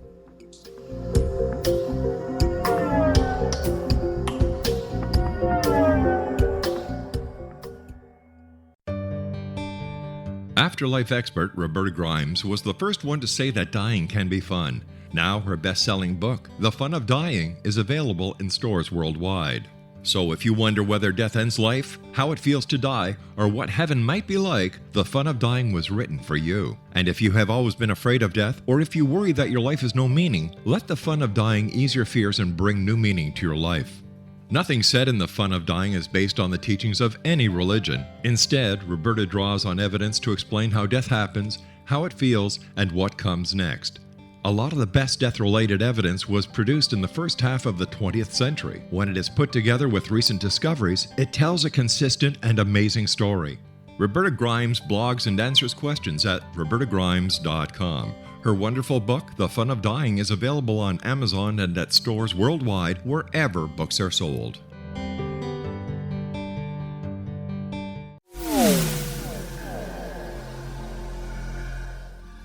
Afterlife expert Roberta Grimes was the first one to say that dying can be fun. Now her best-selling book, The Fun of Dying, is available in stores worldwide. So if you wonder whether death ends life, how it feels to die, or what heaven might be like, The Fun of Dying was written for you. And if you have always been afraid of death, or if you worry that your life has no meaning, let The Fun of Dying ease your fears and bring new meaning to your life. Nothing said in The Fun of Dying is based on the teachings of any religion. Instead, Roberta draws on evidence to explain how death happens, how it feels, and what comes next. A lot of the best death-related evidence was produced in the first half of the 20th century. When it is put together with recent discoveries, it tells a consistent and amazing story. Roberta Grimes blogs and answers questions at robertagrimes.com. Her wonderful book, The Fun of Dying, is available on Amazon and at stores worldwide wherever books are sold.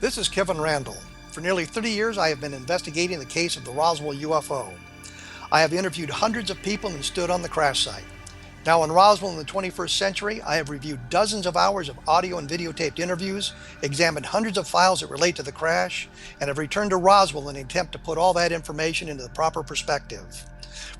This is Kevin Randall. For nearly 30 years, I have been investigating the case of the Roswell UFO. I have interviewed hundreds of people and stood on the crash site. Now in Roswell in the 21st century, I have reviewed dozens of hours of audio and videotaped interviews, examined hundreds of files that relate to the crash, and have returned to Roswell in an attempt to put all that information into the proper perspective.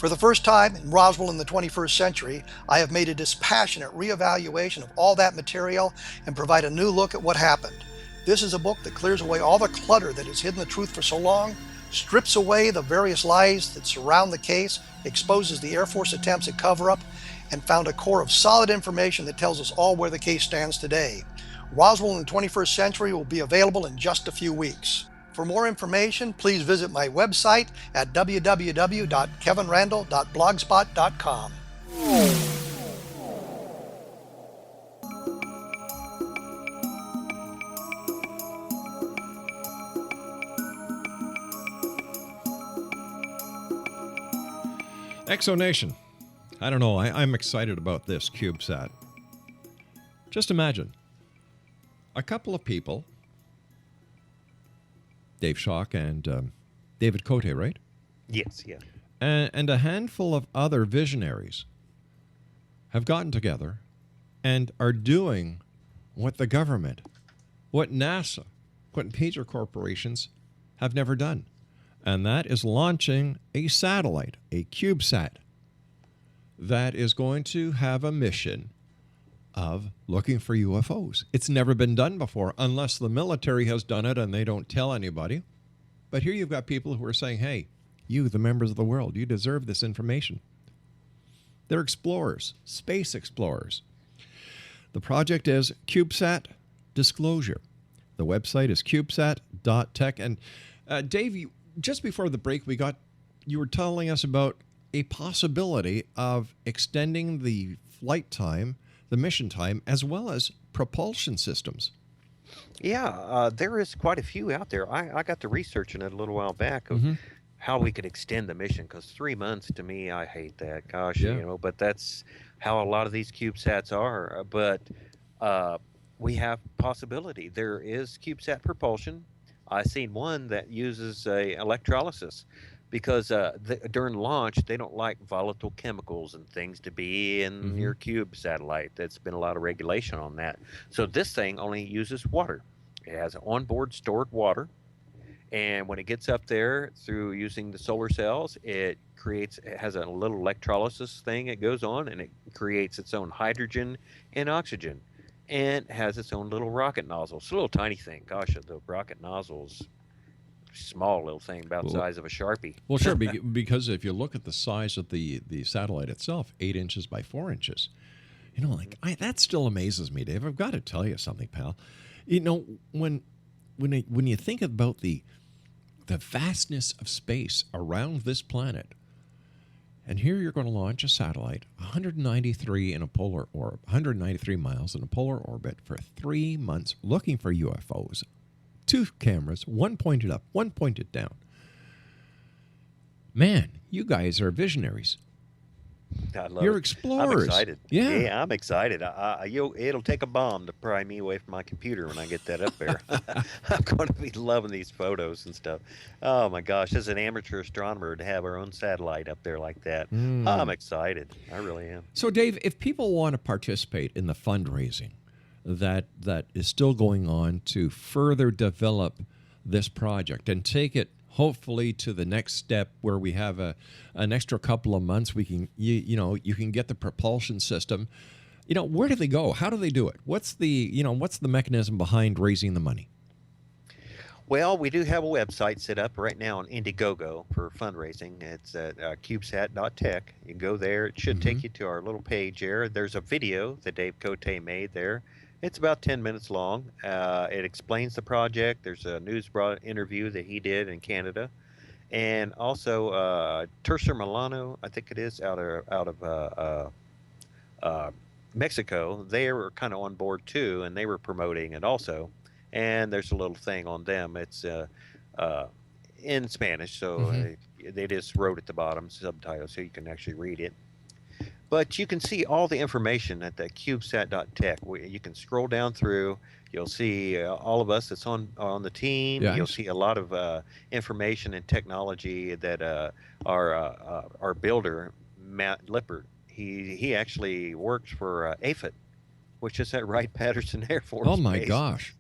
For the first time in Roswell in the 21st century, I have made a dispassionate reevaluation of all that material and provide a new look at what happened. This is a book that clears away all the clutter that has hidden the truth for so long, strips away the various lies that surround the case, exposes the Air Force attempts at cover-up, and found a core of solid information that tells us all where the case stands today. Roswell in the 21st century will be available in just a few weeks. For more information, please visit my website at www.kevinrandall.blogspot.com. Exonation. I don't know. I'm excited about this CubeSat. Just imagine a couple of people, Dave Schock and David Cote, right? Yes, yeah. And a handful of other visionaries have gotten together and are doing what the government, what NASA, what major corporations have never done. And that is launching a satellite, a CubeSat, that is going to have a mission of looking for UFOs. It's never been done before, unless the military has done it and they don't tell anybody. But here you've got people who are saying, hey, you, the members of the world, you deserve this information. They're explorers, space explorers. The project is CubeSat Disclosure. The website is CubeSat.tech. And Dave, just before the break, you were telling us about a possibility of extending the flight time, the mission time, as well as propulsion systems. Yeah, there is quite a few out there. I got to researching it a little while back of how we could extend the mission, because 3 months to me, I hate that. Gosh, Yeah. but that's how a lot of these CubeSats are. But we have possibility. There is CubeSat propulsion. I seen one that uses a electrolysis because during launch they don't like volatile chemicals and things to be in your cube satellite. There's been a lot of regulation on that. So this thing only uses water. It has onboard stored water, and when it gets up there through using the solar cells, it has a little electrolysis thing it goes on, and it creates its own hydrogen and oxygen, and has its own little rocket nozzle. It's a little tiny thing. Gosh, the rocket nozzle's small little thing about the size of a Sharpie. Well, sure, because if you look at the size of the satellite itself, 8 inches by 4 inches, that still amazes me, Dave. I've got to tell you something, pal. When you think about the vastness of space around this planet, and here you're going to launch a satellite, 193 miles in a polar orbit for 3 months, looking for UFOs. 2 cameras, one pointed up, one pointed down. Man, you guys are visionaries. I love You're it. explorers. I'm excited. Yeah. I'm excited. It'll take a bomb to pry me away from my computer when I get that up there. I'm going to be loving these photos and stuff. Oh my gosh, as an amateur astronomer, to have our own satellite up there like that, I'm excited. I really am. So, Dave, if people want to participate in the fundraising that is still going on to further develop this project and take it hopefully to the next step where we have an extra couple of months, we can you can get the propulsion system. Where do they go? How do they do it? What's the mechanism behind raising the money? Well, we do have a website set up right now on Indiegogo for fundraising. It's at CubeSat.tech. You can go there. It should take you to our little page there. There's a video that Dave Cote made there. It's about 10 minutes long. It explains the project. There's a news interview that he did in Canada. And also Tercer Milano, I think it is, out of Mexico. They were kind of on board too, and they were promoting it also. And there's a little thing on them. It's in Spanish, so they just wrote at the bottom subtitles so you can actually read it. But you can see all the information at the CubeSat.tech. You can scroll down through. You'll see all of us that's on the team. Yes. You'll see a lot of information and technology that our builder, Matt Lippert, he actually works for AFB, which is at Wright-Patterson Air Force Oh my Base. gosh!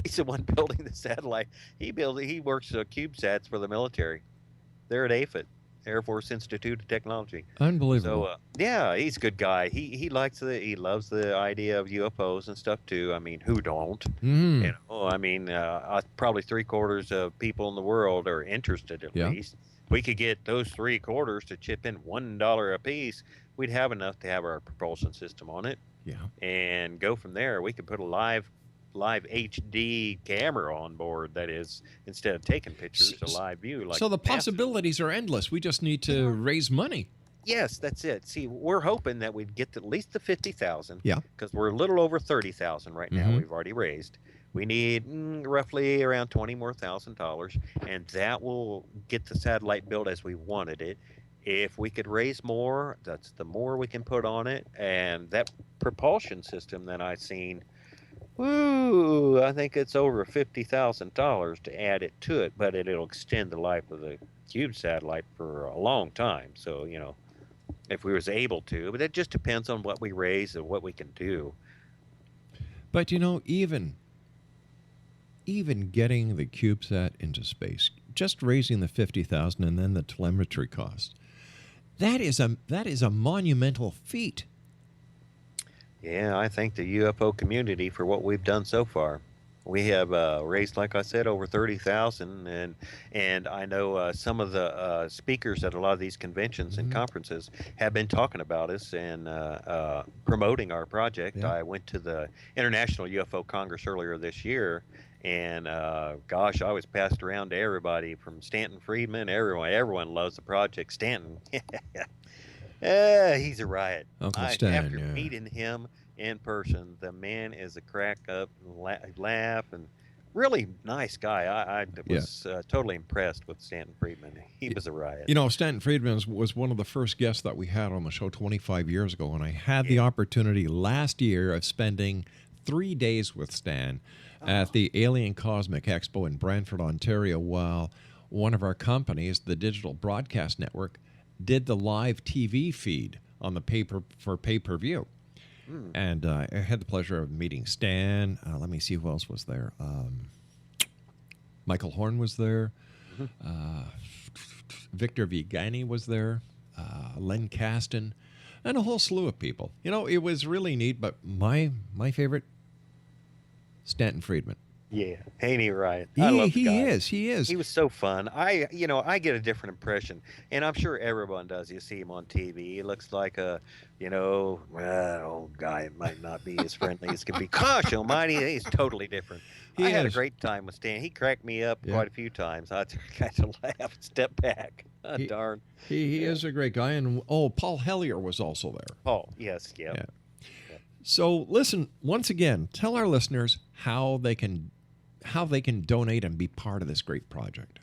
He's the one building the satellite. He works CubeSats for the military. They're at AFB, Air Force Institute of Technology. Unbelievable. So yeah, he's a good guy. He loves the idea of UFOs and stuff too. I mean, who don't? Probably 3/4 of people in the world are interested at least. We could get those 3/4 to chip in $1 a piece. We'd have enough to have our propulsion system on it. Yeah. And go from there. We could put a live HD camera on board. That is, instead of taking pictures, a live view. So the possibilities are endless. We just need to raise money. Yes, that's it. See, we're hoping that we'd get to at least the 50,000. Yeah. Because we're a little over 30,000 right now. We've already raised. We need roughly around $20,000 more, and that will get the satellite built as we wanted it. If we could raise more, that's the more we can put on it. And that propulsion system that I've seen, I think it's over $50,000 to add it to it, but it'll extend the life of the Cube satellite for a long time. So, if we was able to, but it just depends on what we raise and what we can do. But even getting the CubeSat into space, just raising the 50,000 and then the telemetry cost, that is a monumental feat. Yeah, I thank the UFO community for what we've done so far. We have raised, like I said, over 30,000, and I know some of the speakers at a lot of these conventions and conferences have been talking about us and promoting our project. Yeah. I went to the International UFO Congress earlier this year, and gosh, I was passed around to everybody from Stanton Friedman. Everyone loves the project. Stanton, he's a riot. Uncle Stan, After yeah. meeting him in person, the man is a crack up and laugh, and really nice guy. I was totally impressed with Stanton Friedman. He was a riot. You know, Stanton Friedman was one of the first guests that we had on the show 25 years ago, and I had the opportunity last year of spending 3 days with Stan at the Alien Cosmic Expo in Brantford, Ontario, while one of our companies, the Digital Broadcast Network, did the live TV feed on the pay-per-view. And I had the pleasure of meeting Stan. Let me see who else was there. Michael Horn was there. Victor Vigani was there. Len Kasten. And a whole slew of people. You know, it was really neat, but my favorite, Stanton Friedman. Yeah, ain't he right? I love the guy. He is. He was so fun. I get a different impression, and I'm sure everyone does. You see him on TV. He looks like a, old guy. It might not be as friendly as can be. Gosh almighty, he's totally different. I had a great time with Stan. He cracked me up quite a few times. I had to laugh and step back. Darn. He is a great guy. And, Paul Hellier was also there. Paul, yes, yeah. So, listen, once again, tell our listeners how they can donate and be part of this great project.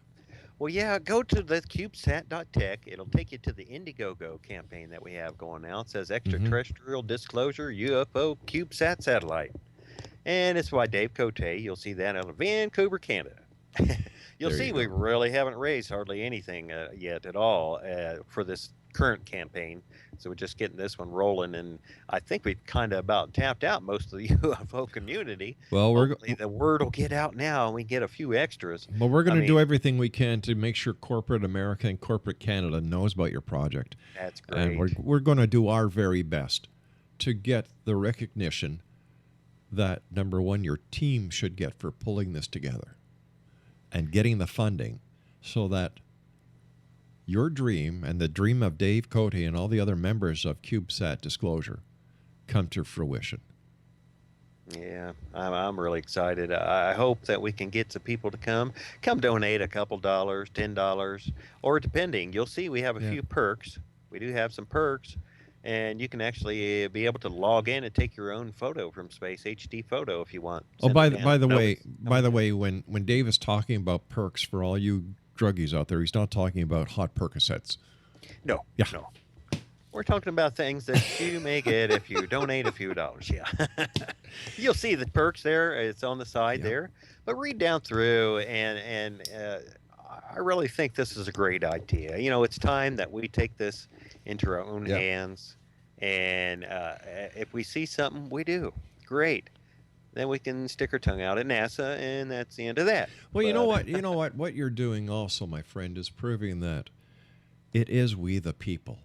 Well, yeah, go to the CubeSat.tech. It'll take you to the Indiegogo campaign that we have going now. It says Extraterrestrial Disclosure UFO CubeSat Satellite. And it's by Dave Cote. You'll see that out of Vancouver, Canada. You'll see we really haven't raised hardly anything yet at all for this current campaign. So we're just getting this one rolling, and I think we've kind of about tapped out most of the UFO community. Well, hopefully the word will get out now, and we get a few extras. Well, we're going to do everything we can to make sure corporate America and corporate Canada knows about your project. That's great. And we're going to do our very best to get the recognition that, number one, your team should get for pulling this together and getting the funding so that your dream and the dream of Dave Cote and all the other members of CubeSat Disclosure come to fruition. Yeah, I'm really excited. I hope that we can get some people to come donate a couple dollars, $10, or depending. You'll see we have a few perks. We do have some perks, and you can actually be able to log in and take your own photo from space, HD photo, if you want. By the way, when Dave is talking about perks for all you druggies out there, he's not talking about hot Percocets. No. We're talking about things that you may get if you donate a few dollars. Yeah. You'll see the perks there. It's on the side there. But read down through, and I really think this is a great idea. It's time that we take this into our own hands. And if we see something, we do. Great. Then we can stick our tongue out at NASA, and that's the end of that. Well, you know what? What you're doing also, my friend, is proving that it is we the people.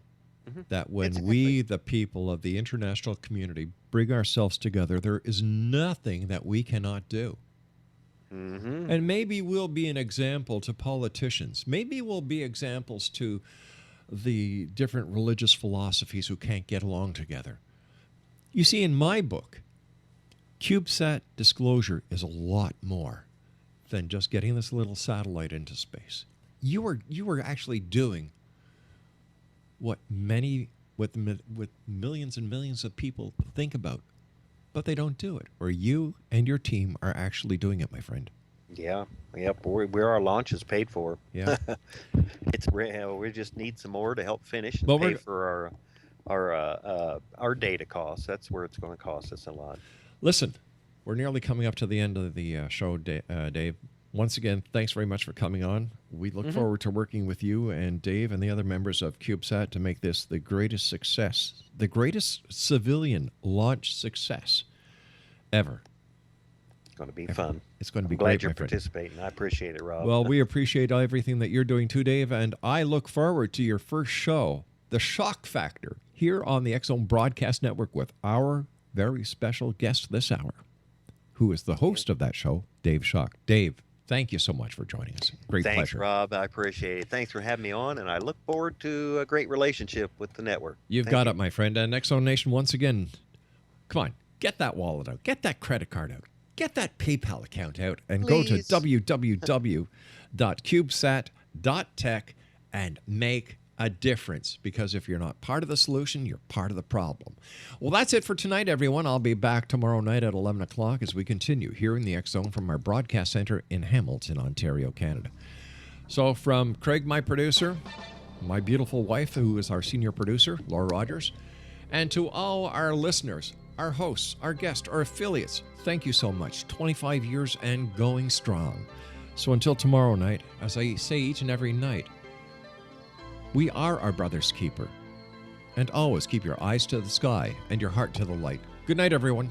That when we, the people of the international community, bring ourselves together, there is nothing that we cannot do. And maybe we'll be an example to politicians. Maybe we'll be examples to the different religious philosophies who can't get along together. You see, in my book, CubeSat Disclosure is a lot more than just getting this little satellite into space. You are actually doing what with millions and millions of people think about, but they don't do it. Or you and your team are actually doing it, my friend. Yeah. Yep. Where our launch is paid for. Yeah. We just need some more to help finish and pay for our data costs. That's where it's going to cost us a lot. Listen, we're nearly coming up to the end of the show, Dave. Once again, thanks very much for coming on. We look forward to working with you and Dave and the other members of CubeSat to make this the greatest success, the greatest civilian launch success ever. It's going to be fun. It's going to be great. Glad you're participating. I appreciate it, Rob. Well, we appreciate everything that you're doing too, Dave, and I look forward to your first show, The Shock Factor, here on the X Zone Broadcast Network with our very special guest this hour, who is the host of that show, Dave Schock. Dave, thank you so much for joining us. Great Thanks, pleasure. Rob. I appreciate it. Thanks for having me on, and I look forward to a great relationship with the network. You've got it, my friend. And X Zone Nation, once again, come on, get that wallet out, get that credit card out, get that PayPal account out, and go to www.cubesat.tech and make a difference, because if you're not part of the solution, you're part of the problem. Well, that's it for tonight, everyone. I'll be back tomorrow night at 11 o'clock as we continue here in the X Zone from our broadcast center in Hamilton, Ontario, Canada. So from Craig, my producer, my beautiful wife, who is our senior producer, Laura Rogers, and to all our listeners, our hosts, our guests, our affiliates, thank you so much. 25 years and going strong. So until tomorrow night, as I say each and every night, we are our brother's keeper. And always keep your eyes to the sky and your heart to the light. Good night, everyone.